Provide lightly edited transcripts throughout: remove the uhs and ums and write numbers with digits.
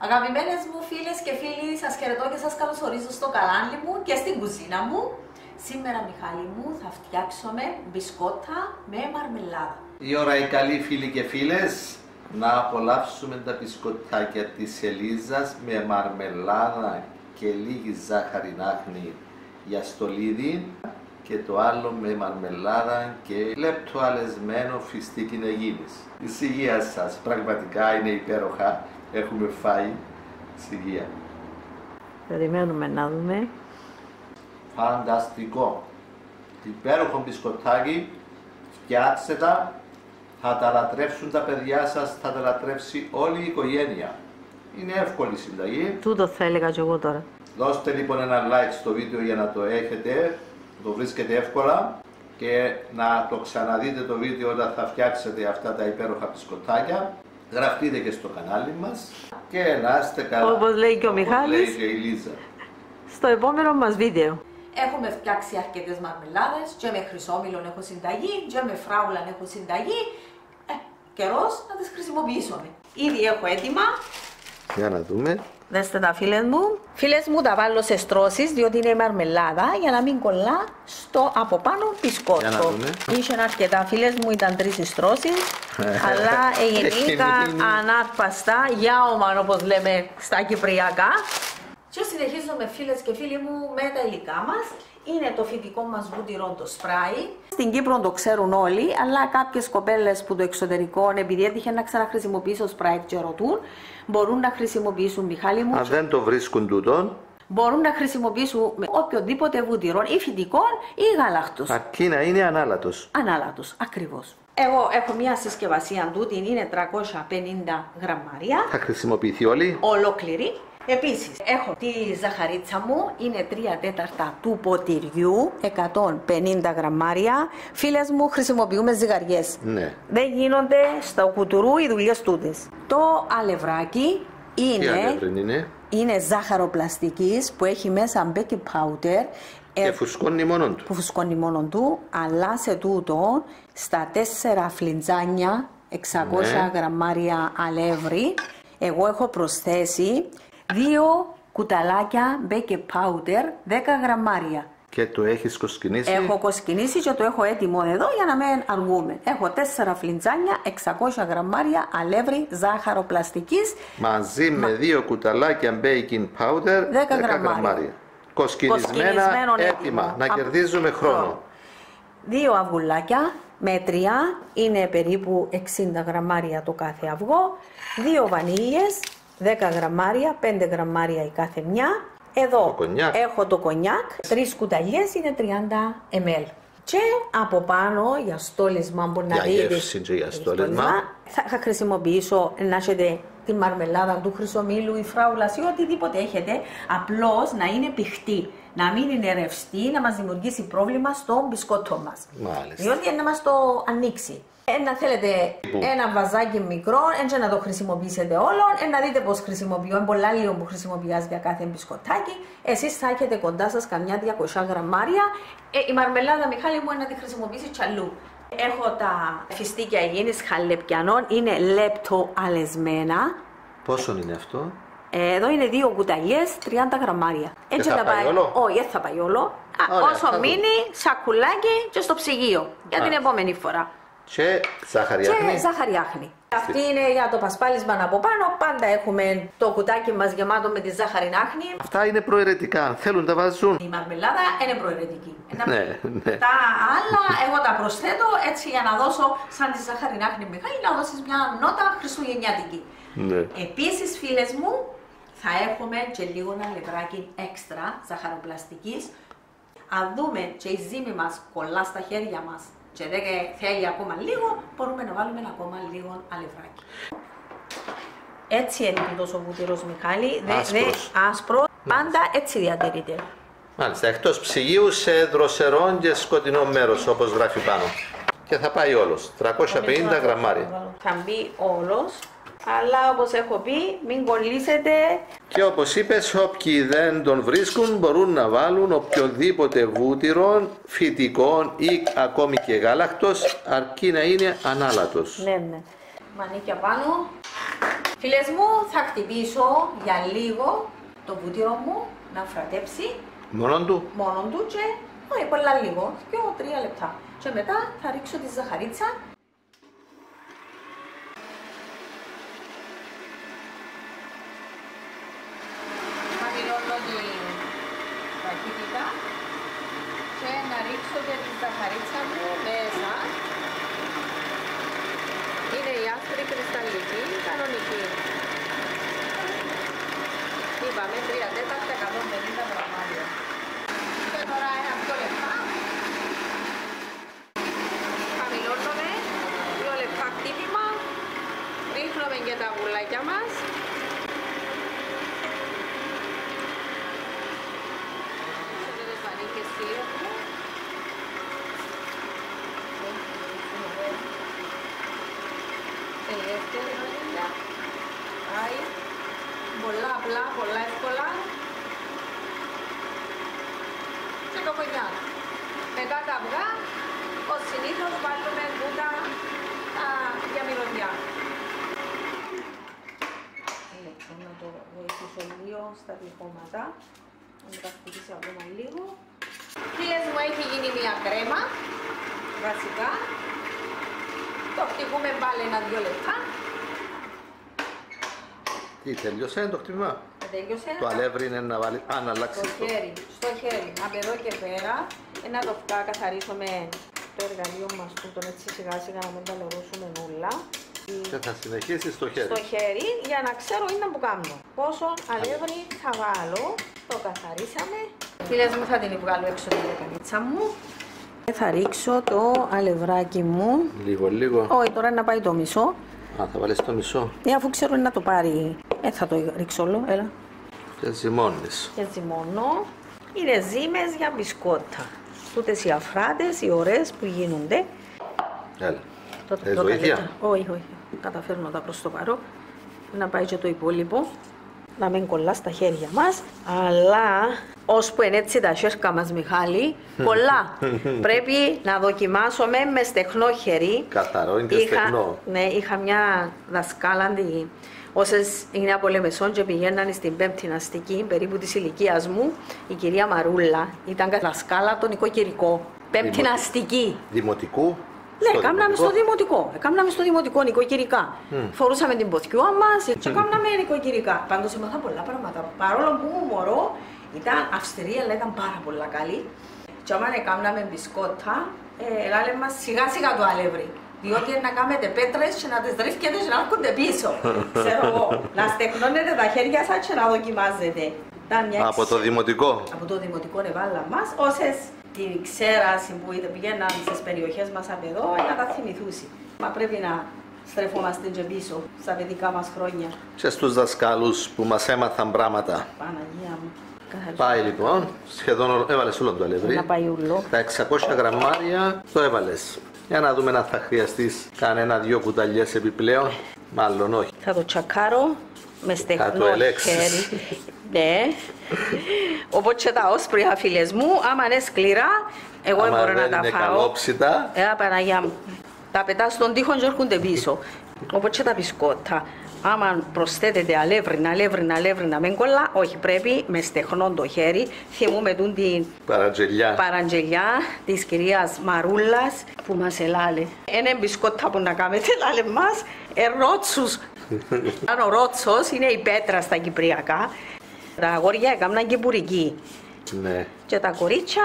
Αγαπημένες μου φίλες και φίλοι, σας χαιρετώ και σας καλωσορίζω στο καλάνι μου και στην κουζίνα μου. Σήμερα, Μιχάλη μου, θα φτιάξουμε μπισκότα με μαρμελάδα. Η ώρα η καλή φίλοι και φίλες, να απολαύσουμε τα μπισκοτάκια της Ελίζας με μαρμελάδα και λίγη ζάχαρη άχνη για στολίδι και το άλλο με μαρμελάδα και λεπτοαλεσμένο φιστίκι νεγίνης. Εις υγεία σας, πραγματικά είναι υπέροχα, έχουμε φάει, εις υγεία. Περιμένουμε να δούμε. Φανταστικό, υπέροχο μπισκοτάκι, φτιάξτε τα, θα τα λατρεύσουν τα παιδιά σας, θα τα λατρεύσει όλη η οικογένεια. Είναι εύκολη συνταγή. Τούτο θα έλεγα και εγώ τώρα. Δώστε λοιπόν ένα like στο βίντεο για να το έχετε, το βρίσκετε εύκολα και να το ξαναδείτε το βίντεο όταν θα φτιάξετε αυτά τα υπέροχα μπισκοτάκια. Γραφτείτε και στο κανάλι μας και να είστε καλά. Όπως λέει και ο Μιχάλης, λέει και η Λίζα. στο επόμενο μας βίντεο. Έχουμε φτιάξει αρκετές μαρμελάδες και με χρυσόμηλον έχω συνταγή και με φράουλαν έχω συνταγή. Καιρός να τις χρησιμοποιήσουμε. Ήδη έχω έτοιμα. Για να δούμε. Δέστε τα φίλες μου. Φίλες μου, τα βάλω σε στρώσεις διότι είναι μαρμελάδα για να μην κολλά στο από πάνω μπισκότο. Για να δούμε. Είχε αρκετά φίλες μου, ήταν 3 στρώσεις. Αλλά γενικά ανάρπαστα, γιάομαν όπως λέμε στα κυπριακά. Και συνεχίζουμε φίλες και φίλοι μου με τα υλικά μας. Είναι το φυτικό μας βούτυρο το σπράι. Στην Κύπρο το ξέρουν όλοι, αλλά κάποιες κοπέλες που το εξωτερικό, επειδή έτυχε να ξαναχρησιμοποιήσω σπράι και ρωτούν, μπορούν να χρησιμοποιήσουν, Μιχάλη μου. Αν δεν το βρίσκουν τούτον, μπορούν να χρησιμοποιήσουν οποιοδήποτε βούτυρο ή φυτικών ή γάλακτος. αρκεί να είναι ανάλατος. Ανάλατος, ακριβώς. Εγώ έχω μια συσκευασία τούτη, είναι 350 γραμμάρια. Θα χρησιμοποιηθεί όλη. Ολόκληρη. Επίσης, έχω τη ζαχαρίτσα μου, είναι 3/4 του ποτηριού, 150 γραμμάρια. Φίλες μου, χρησιμοποιούμε ζυγαριές. Ναι. Δεν γίνονται στο κουτουρού οι δουλειές τούτες. Το αλευράκι είναι ζάχαρο πλαστικής που έχει μέσα baking powder. Και φουσκώνει μόνον του. Που φουσκώνει μόνον του, αλλά σε τούτο, στα 4 φλιτζάνια, 600 γραμμάρια αλεύρι, εγώ έχω προσθέσει 2 κουταλάκια baking powder, 10 γραμμάρια. Και το έχεις κοσκινήσει. Έχω κοσκινήσει και το έχω έτοιμο εδώ για να μην αργούμε. Έχω 4 φλιτζάνια, 600 γραμμάρια αλεύρι, ζάχαρο πλαστικής. Μαζί με 2 κουταλάκια baking powder, 10 γραμμάρια. Κοσκινισμένα έτοιμα. Να κερδίζουμε χρόνο. 2 αυγουλάκια μέτρια, είναι περίπου 60 γραμμάρια το κάθε αυγό. 2 βανίλιες, 10 γραμμάρια, 5 γραμμάρια η κάθε μια. Εδώ έχω το κονιάκ, 3 κουταλιές, είναι 30 ml. Και από πάνω για στόλισμα που να δείτε, για στόλισμα, θα χρησιμοποιήσω να έχετε τη μαρμελάδα του χρυσομήλου ή φράουλας ή οτιδήποτε έχετε, απλώς να είναι πηχτή, να μην είναι ρευστή, να μας δημιουργήσει πρόβλημα στο μπισκότο μας. Μάλιστα. Διότι να μας το ανοίξει. Να θέλετε ένα βαζάκι μικρό, έτσι να το χρησιμοποιήσετε όλο, να δείτε πώς χρησιμοποιώ, είναι πολλά λίγο που χρησιμοποιάς για κάθε μπισκοτάκι. Εσείς θα έχετε κοντά σας καμιά 200 γραμμάρια. Η μαρμελάδα, Μιχάλη μου, είναι να τη χρησιμοποιήσει κι αλλού. Έχω τα φιστίκια υγιεινής χαλεπιανών, είναι λεπτοαλεσμένα. Πόσο είναι αυτό? Εδώ είναι 2 κουταλιές, 30 γραμμάρια. Έτσι θα πάει όλο? Όχι, δεν θα πάει όλο. Όσο μείνει, σακουλάκι και στο ψυγείο για την επόμενη φορά. Και ζάχαρη άχνη. Και ζάχαρη άχνη. Αυτή είναι για το πασπάλισμα από πάνω. Πάντα έχουμε το κουτάκι μας γεμάτο με τη ζάχαρη άχνη. Αυτά είναι προαιρετικά. Αν θέλουν τα βάζουν. Η μαρμελάδα είναι προαιρετική. Ναι. Τα άλλα εγώ τα προσθέτω έτσι για να δώσω σαν τη ζάχαρη άχνη, Μιχάλη, να δώσεις μια νότα χριστουγεννιάτικη. Ναι. Επίσης, φίλες μου, θα έχουμε και λίγο ένα λεπτάκι έξτρα ζαχαροπλαστικής. Αν δούμε και η ζύμη μας κολλά στα χέρια μας και δεν θέλει ακόμα λίγο, μπορούμε να βάλουμε ακόμα λίγο αλευράκι. Έτσι είναι τόσο βούτυρος, Μιχάλη, άσπρο, πάντα έτσι διατηρείται. Μάλιστα, εκτός ψυγείου σε δροσερό και σκοτεινό μέρος, όπως γράφει πάνω. Και θα πάει όλος, 350 γραμμάρια. Θα μπει όλος, αλλά όπως έχω πει, μην κολλήσετε. Και όπως είπες, όποιοι δεν τον βρίσκουν μπορούν να βάλουν οποιοδήποτε βούτυρο, φυτικών ή ακόμη και γάλακτος, αρκεί να είναι ανάλατος. Ναι. Μανίκια πάνω. Φίλες μου, θα χτυπήσω για λίγο το βούτυρο μου να φρατέψει. Μόνον του? Μόνον του και όχι πολλά λίγο, 2-3 λεπτά. Και μετά θα ρίξω τη ζαχαρίτσα. Χαμηλώνω την ταχύτητα και να ρίξω και τη ζαχαρίτσα μου μέσα. Είναι η άσπρη κρυσταλλική, κανονική. Είπαμε 3/4, 150 γραμμάρια. Και τώρα 1-2 λεπτά. Χαμηλώνουμε, 2 λεπτά χτύπημα. Ρίχνουμε και τα βουλάκια μας. Σε τις πανίκες φίλες μου. Ελεύθερη μερίδα. Πάει. Πολλά απλά, πολλά εύκολα. Και το κονιάκ. Μετά τα αυγά, ως συνήθως βάλουμε κούτα για μυρωδιά. Λοιπόν, να το βοηθήσω λίγο στα τυχώματα. Να τα χτυπήσει ακόμα λίγο. Φίλες μου, έχει γίνει μια κρέμα. Βασικά. Το χτυπούμε πάλι 1-2 λεπτά. Τι, τελειώσε το χτύπημα? Τέλειωσε. Το αλεύρι είναι να βάλει, να αλλάξει Στο χέρι, από εδώ και πέρα, να το καθαρίσω με το εργαλείο μας που τον έτσι σιγά σιγά να μην τα λερώσουμε όλα. Και θα συνεχίσει στο χέρι. Στο χέρι για να ξέρω είναι που κάνω. Πόσο αλεύρι θα βάλω, το καθαρίσαμε. Φίλες μου, θα την βγάλω έξω τη λεκανίτσα μου. Θα ρίξω το αλευράκι μου. Λίγο. Όχι, τώρα να πάει το μισό. Θα βάλεις το μισό. Αφού ξέρω να το πάρει, θα το ρίξω όλο, έλα. Και ζυμώνεις. Και ζυμώνω. Είναι ζύμες για μπισκότα. Τούτες οι αφράτες, οι ωραίες που γίνονται. Έλα. Βοήθεια. Όχι. Καταφέρνω τα προς το παρό. Να πάει και το υπόλοιπο. Να μην κολλά στα χέρια μας. Αλλά, ώσπου είναι έτσι τα χέρια μας, Μιχάλη, πολλά. Πρέπει να δοκιμάσουμε με στεχνό χέρι. Καθαρό είναι και στεχνό. Ναι, είχα μια δασκάλα, όσες είναι από Λεμεσόν και πηγαίναν στην 5η αστική, περίπου της ηλικίας μου, η κυρία Μαρούλα. Ήταν δασκάλα τον οικοκυρικό. 5η αστική. Δημοτικού. Ναι, κάναμε στο δημοτικό. Κάναμε στο δημοτικό νοικοκυρικά. Φορούσαμε την ποθκιούα μας και κάναμε νοικοκυρικά. Πάντως έμαθα πολλά πράγματα. Παρόλο που ήμουν μωρό, ήταν αυστηρή, αλλά ήταν πάρα πολλά καλή. Και όταν κάναμε μπισκότα, λάλε μας σιγά σιγά το αλεύρι. Διότι να κάνετε πέτρες και να τις ρίχνετε και να έρχονται πίσω. Ξέρω εγώ. Να στεκνώνετε τα χέρια σας και να δοκιμάζετε. Από το δημοτικό. Από το δημοτικό εβάλα μας. Όσες την ξέραση που πηγαίναν στις περιοχές μας από εδώ, να τα θυμηθούσει. Μα πρέπει να στρεφόμαστε και πίσω στα παιδικά μας χρόνια. Και στους δασκάλους που μας έμαθαν πράγματα. Παναγία μου. Πάει λοιπόν, σχεδόν έβαλες όλο το αλεύρι. Να πάει ούλο. Τα 600 γραμμάρια το έβαλες. Για να δούμε αν θα χρειαστείς κανένα-δυο κουταλιές επιπλέον. Μάλλον όχι. Θα το τσακάρω με στεχνό χέρι. Ναι. Οπότε τα όσπρια, φίλες μου, άμα είναι σκληρά, εγώ δεν μπορώ να τα φάω. Καλόψητα. Παναγιά μου. Τα πετάω στον τοίχο και έρχονται πίσω. Οπότε τα μπισκότα, άμα προσθέτετε αλεύρι να μην κολλά, όχι, πρέπει με στεχνό το χέρι. Θυμούμε την παραγγελιά της κυρίας Μαρούλας που μας ελάλε. Ένα μπισκότα που να κάνετε, λάλε μας, ρότσους. Αν ο ρότσος είναι η πέτρα στα κυπριακά. Τα αγόρια έκαναν κυπουρική. Ναι. Και τα κορίτσια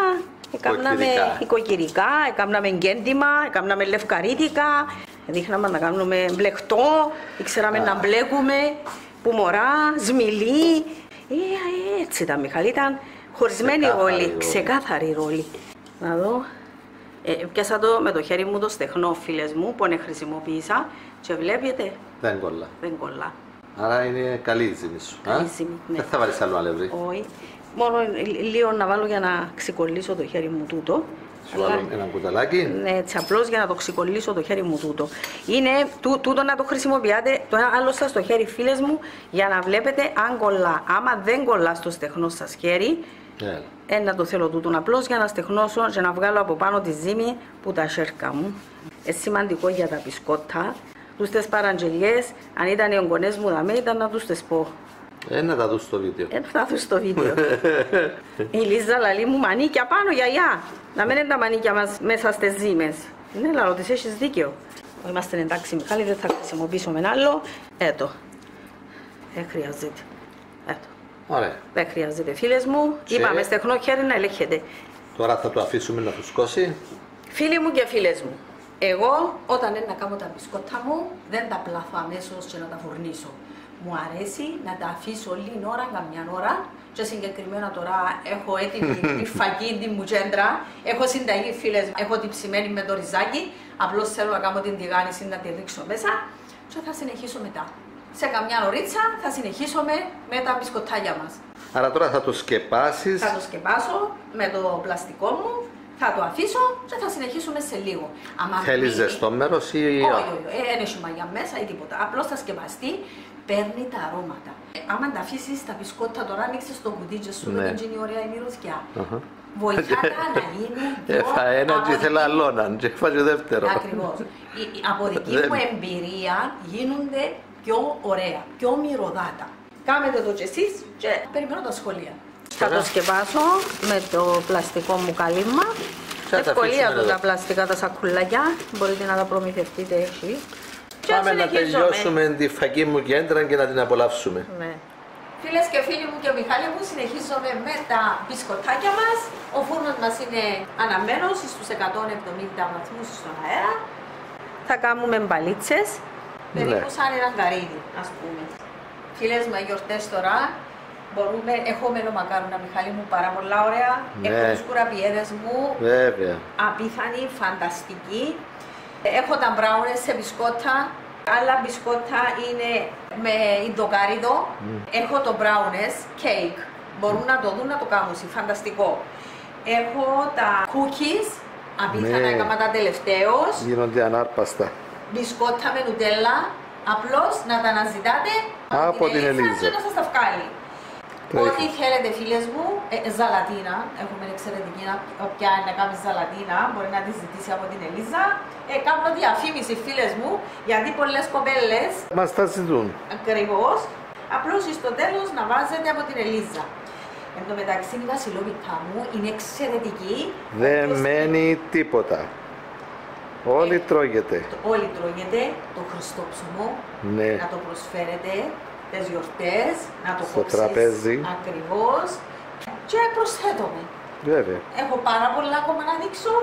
έκαναμε οικοκυρικά, έκαναμε γκέντημα, έκαναμε λευκαρίτικα. Δείχναμε να κάνουμε μπλεχτό, ήξεραμε να μπλέκουμε, πουμορά, ζμιλί. Έτσι ήταν, Μιχαλή, ήταν χωρισμένη ρόλη, ξεκάθαρη ρόλη. Να δω. Πιάσα το με το χέρι μου το στεχνό, φίλες μου, που χρησιμοποίησα και βλέπετε. Δεν κολλά. Δεν κολλά. Άρα είναι καλή η ζύμη σου. Καλή ζύμη, ναι. Δεν θα βάλεις άλλο αλεύρι. Όχι. Μόνο λίγο να βάλω για να ξεκολλήσω το χέρι μου τούτο. Σου βάλω ένα κουταλάκι. Ναι, έτσι απλώς για να το ξεκολλήσω το χέρι μου τούτο. Είναι τούτο να το χρησιμοποιάτε το ένα άλλο σας το χέρι, φίλες μου, για να βλέπετε αν κολλά. Άμα δεν κολλά στο στεχνό σας χέρι, να το θέλω τούτο απλώς για να στεχνώσω και να βγάλω από πάνω τη ζύμη που τα σέρκα μου. Σημαντικό για τα μπισκότα τους τις παραγγελιές, αν ήταν οι εγγονές μου δαμέ, ήταν να τους τις πω. Να τα δουν στο βίντεο. Θα δουν στο βίντεο. Η Λίζα λαλεί μου μανίκια πάνω, γιαγιά. Να μένουν τα μανίκια μας μέσα στις ζύμες. Ναι, λαλό της, έχεις δίκιο. Είμαστε εντάξει, Μιχάλη, δεν θα χρησιμοποιήσουμε ένα άλλο. Έτω. Δεν χρειάζεται. Έτω. Ωραία. Δεν χρειάζεται, φίλες μου. Είπαμε στεχνό χέρι να ελέγχεται. Τώρα θα το αφήσουμε να φουσκώσει. Φίλοι μου και φίλες μου, εγώ όταν είναι να κάνω τα μπισκότα μου, δεν τα πλάθω αμέσως και να τα φουρνίσω. Μου αρέσει να τα αφήσω όλη ώρα, καμιά ώρα. Και συγκεκριμένα τώρα έχω έτοιμη τη φακή, τη μουτζέντρα. Έχω συνταγή, φίλες, έχω την ψημένη με το ριζάκι. Απλώς θέλω να κάνω την τηγάνιση, να τη ρίξω μέσα και θα συνεχίσω μετά. Σε καμιά ωρίτσα θα συνεχίσουμε με τα μπισκοτάκια μας. Άρα τώρα θα το σκεπάσεις. Θα το σκεπάσω με το πλαστικό μου, θα το αφήσω και θα συνεχίσουμε σε λίγο. Θέλεις ζεστό μέρος ή... Όχι, δεν έχει μαγιά μέσα ή τίποτα. Απλώς θα σκεπαστεί, παίρνει τα αρώματα. Άμα τα αφήσεις τα μπισκότα τώρα, ανοίξεις το κουτί και σου δεν γίνει ωραία η μυρωδιά. Βοηθά τα να γίνουν πιο έφα ένα και ήθελα άλλον και έφα και δεύτερο. Ακριβώς. Από δική μου εμπειρία γίνονται πιο ωραία, πιο μυρωδάτα. Κάμετε το και εσείς και περιμένω τα σχόλια. Θα το σκεπάσω με το πλαστικό μου καλύμα. Ευκολία του τα πλαστικά τα σακουλάκια, μπορείτε να τα προμηθευτείτε έτσι. Πάμε να τελειώσουμε τη φακή μου κέντρα και να την απολαύσουμε. Ναι. Φίλες και φίλοι μου και ο Μιχάλη μου, συνεχίζουμε με τα μπισκοτάκια μας. Ο φούρνος μας είναι αναμένος στους 170 βαθμούς στον αέρα. Θα κάνουμε μπαλίτσες, περίπου σαν ένα γαρίδι, ας πούμε. Φίλες μου, γιορτές τώρα, μπορούμε, έχω μελομακάρονα, Μιχάλη μου, πάρα πολλά ωραία. Έχω τους κουραπιέδες μου, απίθανοι, φανταστικοί. Έχω τα μπράουνες σε μπισκότα. Άλλα μπισκότα είναι με ιντοκάριδο. Έχω το μπράουνες cake. Μπορούν να το δουν, να το κάνουν. Φανταστικό. Έχω τα cookies. Απίθανα έκανα τα τελευταίως. Γίνονται ανάρπαστα. Μπισκότα με νουτέλα. Απλώς να τα αναζητάτε από την Ελίζα και να σας τα βγάλει. Ό,τι θέλετε, φίλες μου, ζαλατίνα. Έχουμε εξαιρετική, όποια είναι να κάνει ζαλατίνα μπορεί να τη ζητήσει από την Ελίζα. Κάνω διαφήμιση, φίλες μου, γιατί πολλές κοπέλες μας τα ζητούν. Ακριβώς. Απλώς στο τέλος να βάζετε από την Ελίζα. Εν τω μεταξύ η βασιλόπιτα μου είναι εξαιρετική. Δεν μένει τίποτα. Όλοι τρώγεται. Όλοι τρώγεται. Το χριστόψωμο να το προσφέρετε τις γιορτές, να το στο τραπέζι. Ακριβώς. Και προσθέτουμε. Βέβαια. Έχω πάρα πολλά ακόμα να δείξω.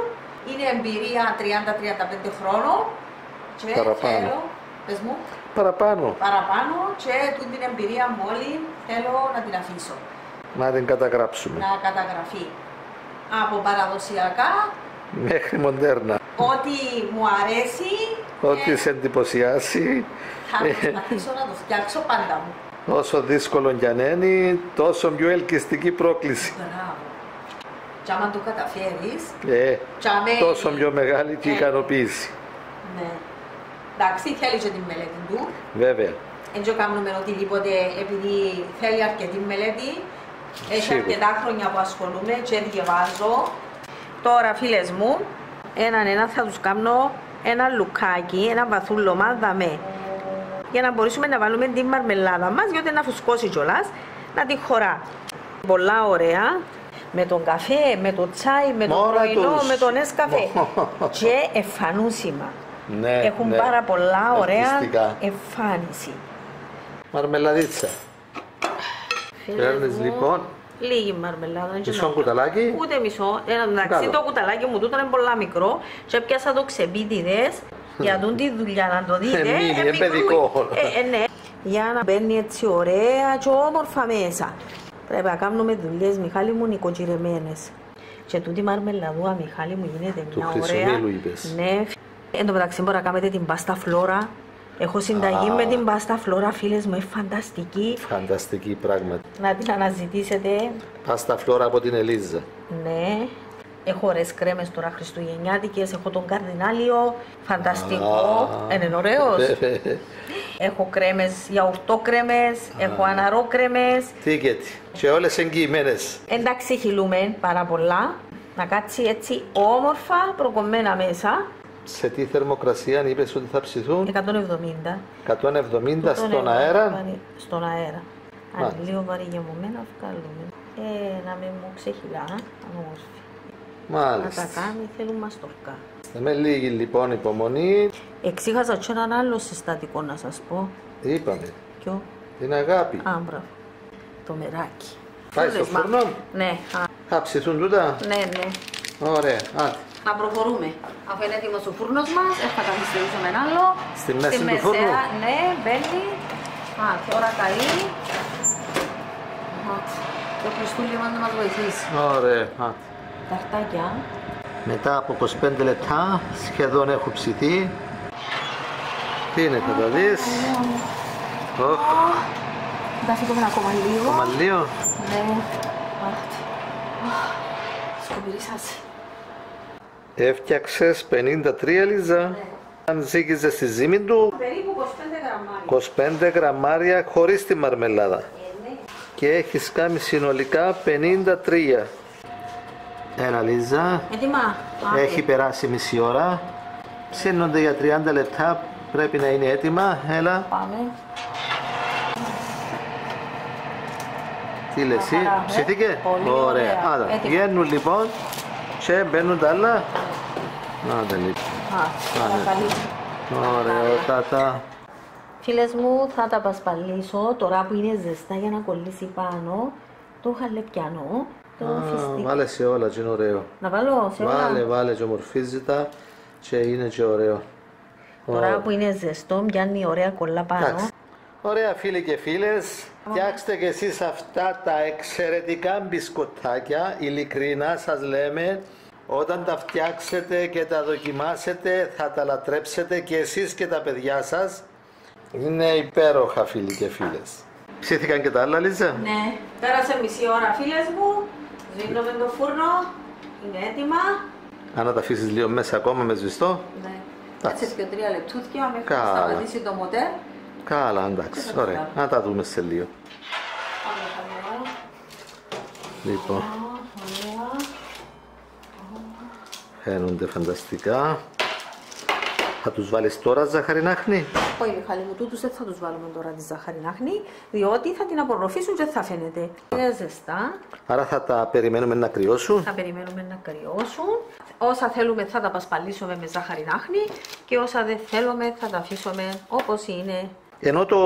Είναι εμπειρία 30-35 χρόνων. Και παραπάνω. Θέλω, πες μου. Παραπάνω. Παραπάνω και την εμπειρία μου όλη θέλω να την αφήσω. Να την καταγράψουμε. Να καταγραφεί. Από παραδοσιακά μέχρι μοντέρνα. Ό,τι μου αρέσει. Ό,τι σε εντυπωσιάσει. Θα προσπαθήσω να το φτιάξω πάντα μου. Όσο δύσκολο κι αν είναι, τόσο πιο ελκυστική πρόκληση. Μπράβο. Και άμα το καταφέρεις, τόσο πιο μεγάλη και ικανοποίηση. Ναι. Εντάξει, θέλει και την μελέτη του. Βέβαια. Δεν κάνουμε οτιδήποτε επειδή θέλει αρκετή μελέτη. Έχει αρκετά χρόνια που ασχολούμαι και διαβάζω. Τώρα, φίλες μου, έναν θα τους κάνω ένα λουκάκι, ένα βαθούλωμα δαμέ. Για να μπορέσουμε να βάλουμε την μαρμελάδα μας, γιατί να φουσκώσει κιόλας, να την χωρά. Πολλά ωραία. Με τον καφέ, με το τσάι, με το πρωινό, με τον Νεσκαφέ. Και εμφανούσιμα. Ναι, έχουν πάρα πολλά ωραία εμφάνιση. Μαρμελαδίτσα. Παίρνεις λοιπόν λίγη μαρμελάδα. Μισό κουταλάκι. Ούτε μισό. Εντάξει, το κουταλάκι μου τούτο είναι πολύ μικρό. Και πιάσα το ξεπίτιδες για τη δουλειά να το δείτε. Είναι παιδικό. Ναι. Για να μπαίνει έτσι ωραία και όμορφα μέσα. Πρέπει να κάνουμε δουλειές, Μιχάλη μου, νοικοκυρεμένες. Και τούτη μαρμελαδούα, Μιχάλη μου, γίνεται μια ωραία. Του Χρυσομήλου είπες. Ναι. Εν τω μεταξύ μπορεί να κάνετε την πάστα φλόρα. Έχω συνταγή με την πάστα φλόρα, φίλες μου, είναι φανταστική. Φανταστική πράγματι. Να την αναζητήσετε. Πάστα φλόρα από την Ελίζα. Ναι. Έχω ωραίες κρέμες τώρα χριστουγεννιάτικες, έχω τον καρδινάλιο, φανταστικό, είναι ωραίος. Έχω κρέμες, γιαουρτόκρέμες, έχω αναρόκρέμες. Τι και τι, και όλες εγγυημένες. Εντάξει, χυλούμε πάρα πολλά, να κάτσει έτσι όμορφα προκομμένα μέσα. Σε τι θερμοκρασία είπες ότι θα ψηθούν? 170. 170 στον αέρα. Στον αέρα. Αν λίγο βαρύ γεμωμένα, βγάλουμε. Να μην μου ξεχυλά, ανόμορφη. Μάλιστα. Να τα κάνει, θέλουν μαστορκά. Με λίγη λοιπόν υπομονή. Εξήχασα και έναν άλλο συστατικό να σας πω. Είπαμε. Ποιο? Την αγάπη. Μπράβο. Το μεράκι. Πάει στο φούρνο. Ναι. Θα ψηθούν τούτα. Ναι. Ωραία. Άντε. Να προχωρούμε. Αφού είναι έτοιμος ο φούρνος μας, θα καθυστερήσουμε ένα άλλο. Στη μέση του φούρνου. Ναι, μπαίνει. Και ώρα καλή. Το Χριστούλη μας να μας βοηθήσει. Ωραία. Ταρτάκια. Μετά από 25 λεπτά σχεδόν έχουν ψηθεί. Τι είναι, θα τα δεις. Θα φύγουμε ακόμα λίγο. Ακόμα λίγο. Ναι. Σκουπιρίσας. Έφτιαξες 53 Λίζα. Ναι. Αν ζύγιζες στη ζύμη του. Περίπου 25 γραμμάρια. 25 γραμμάρια χωρίς τη μαρμελάδα. Ναι. Και έχεις κάνει συνολικά 53. Ένα Λίζα. Έτοιμα. Έχει περάσει μισή ώρα. Ψήνονται για 30 λεπτά. Πρέπει να είναι έτοιμα. Έλα. Πάμε. Τι λες εσύ, ψηθήκε? Πολύ ωραία. Άρα, βγαίνουν λοιπόν και μπαίνουν τα άλλα. Άντε λοιπόν. Ωραιότατα. Φίλες μου, θα τα πασπαλίσω τώρα που είναι ζεστά για να κολλήσει πάνω το χαλεπιανό, το φιστίκι. Βάλε σε όλα και είναι ωραίο. Να βάλω σε όλα. Βάλε και ομορφίζει τα και είναι και ωραίο. Τώρα που είναι ζεστό, πιάνει ωραία κολλά πάνω. Ωραία φίλοι και φίλες, φτιάξτε και εσείς αυτά τα εξαιρετικά μπισκοτάκια, ειλικρινά σας λέμε, όταν τα φτιάξετε και τα δοκιμάσετε θα τα λατρέψετε και εσείς και τα παιδιά σας. Είναι υπέροχα φίλοι και φίλες. Ψήθηκαν και τα άλλα, Λίζα? Ναι, πέρασε μισή ώρα φίλες μου, σβήνουμε το φούρνο, είναι έτοιμα. Αν να τα αφήσεις λίγο μέσα ακόμα με σβηστό. Ναι, έτσι και 3 λεπτούθια μέχρι να σταματήσει το μοτέρ. Καλά, εντάξει, ωραία. Να τα δούμε σε λίγο. Λοιπόν, φαίνονται φανταστικά. Θα τους βάλεις τώρα ζαχαρινάχνη? Όχι Μιχάλη μου, τούτους δεν θα τους βάλουμε τώρα τη ζαχαρινάχνη, διότι θα την απορροφήσουν και δεν θα φαίνεται. Είναι ζεστά. Άρα θα τα περιμένουμε να κρυώσουν. Θα περιμένουμε να κρυώσουν. Όσα θέλουμε θα τα πασπαλίσουμε με ζαχαρινάχνη και όσα δεν θέλουμε θα τα αφήσουμε όπως είναι. Ενώ το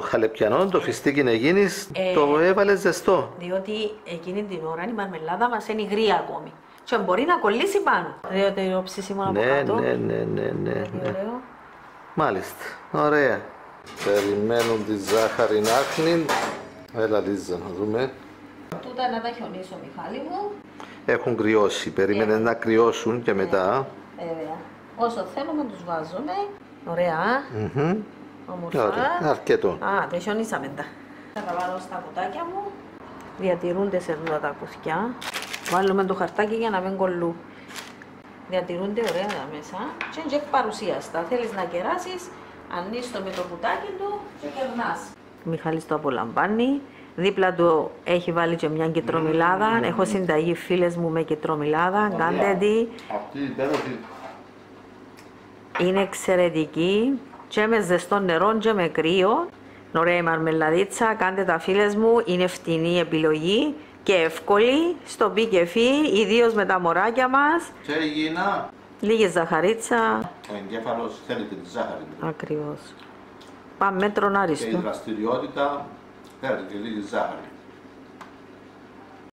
χαλεπιανό, το φιστίκι να γίνεις, το έβαλες ζεστό. Διότι εκείνη την ώρα η μαρμελάδα μας είναι υγρή ακόμη. Και μπορεί να κολλήσει πάνω. Διότι το ψήσιμο από κάτω. Ναι. Μάλιστα, ωραία. Περιμένουν τη ζάχαρινάχνη. Έλα Λίζα, να δούμε. Τούτα να τα χιονίσω Μιχάλη μου. Έχουν κρυώσει, περίμενε να κρυώσουν και μετά. Βέβαια. Όσο θέλουμε τους βάζουμε. Ωραία. Όμορφα. Αρκετό. Τα χιονίσαμε τα. Θα τα βάλω στα κουτάκια μου. Διατηρούνται σε εδώ τα κουθιά. Βάλουμε το χαρτάκι για να μην κολλούν. Διατηρούνται ωραία τα μέσα. Και είναι παρουσίαστα. Θέλεις να κεράσεις, ανοίσεις το με το κουτάκι του και κερνάς. Ο Μιχάλης το απολαμβάνει. Δίπλα του έχει βάλει και μια κιτρομιλάδα. Έχω συνταγή φίλες μου με κιτρομιλάδα. Κάντε τη. Είναι εξαιρετική. Και με ζεστό νερό και με κρύο. Ωραία η μαρμελαδίτσα. Κάντε τα φίλες μου. Είναι φτηνή επιλογή και εύκολη στο πι και φι, ιδίως με τα μωράκια μας. Και υγιεινά. Λίγη ζαχαρίτσα. Ο εγκέφαλος θέλει τη ζάχαρη. Ακριβώς. Πάμε μέτρον άριστο. Και η δραστηριότητα θέλει και λίγη ζάχαρη.